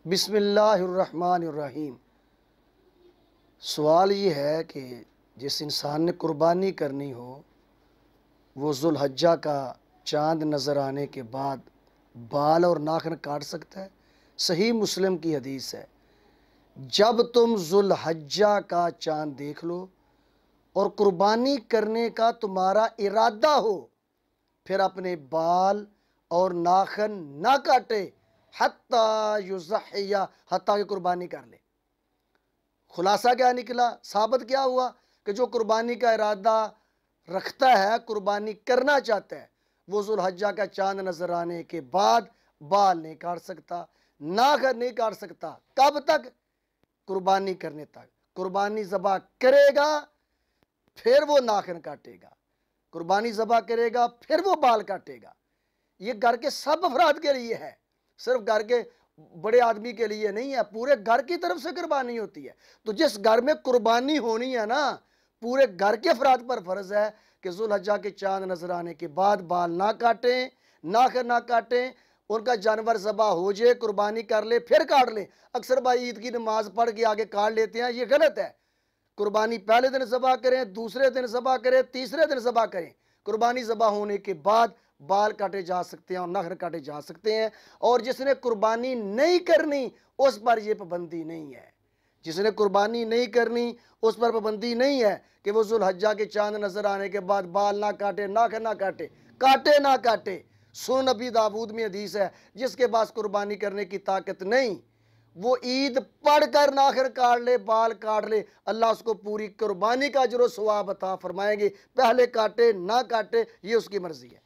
बिस्मिल्लाहिर्रहमानिर्रहीम। सवाल ये है कि जिस इंसान ने कुर्बानी करनी हो वो जुल्हज्जा का चाँद नज़र आने के बाद बाल और नाखून काट सकता है। सही मुस्लिम की हदीस है, जब तुम जुल्हज्जा का चाँद देख लो और कुर्बानी करने का तुम्हारा इरादा हो, फिर अपने बाल और नाखून ना काटे हत्ता युज़हिया, हत्ता की कुर्बानी कर ले। खुलासा क्या निकला, साबित क्या हुआ कि जो कुर्बानी का इरादा रखता है, कुर्बानी करना चाहता है, वो जुल्हज्जा का चांद नजर आने के बाद बाल नहीं काट सकता, नाखून नहीं काट सकता। कब तक? कुर्बानी करने तक। कुर्बानी ज़बह करेगा फिर वो नाखून काटेगा, कुर्बानी ज़बह करेगा फिर वो बाल काटेगा। ये घर के सब अफराद के लिए है, सिर्फ घर के बड़े आदमी के लिए नहीं है, पूरे घर की तरफ से कुर्बानी होती है। तो जिस घर में कुर्बानी होनी है ना, पूरे घर के अफराद पर फर्ज है कि जुल्हज्जा के चांद नजर आने के बाद बाल ना काटें, नाखून ना काटें। उनका जानवर ज़बह हो जाए, कुर्बानी कर ले फिर काट ले। अक्सर भाई ईद की नमाज पढ़ के आगे काट लेते हैं, ये गलत है। कुर्बानी पहले दिन ज़बह करें, दूसरे दिन ज़बह करें, तीसरे दिन ज़बह करें। कुर्बानी ज़बह होने के बाद बाल काटे जा सकते हैं और नखर काटे जा सकते हैं। और जिसने कुर्बानी नहीं करनी उस पर यह पाबंदी नहीं है, जिसने कुर्बानी नहीं करनी उस पर पाबंदी नहीं है कि वो जुल्हज्जा के चांद नजर आने के बाद बाल ना काटे, नाखून ना काटे, काटे ना काटे। सुन नबी दाऊद में हदीस है, जिसके पास कुर्बानी करने की ताकत नहीं वो ईद पढ़कर नाखून काट ले, बाल काट ले, अल्लाह उसको पूरी कुर्बानी का अजर व सवाब अता फरमाएंगे। पहले काटे ना काटे ये उसकी मर्जी है।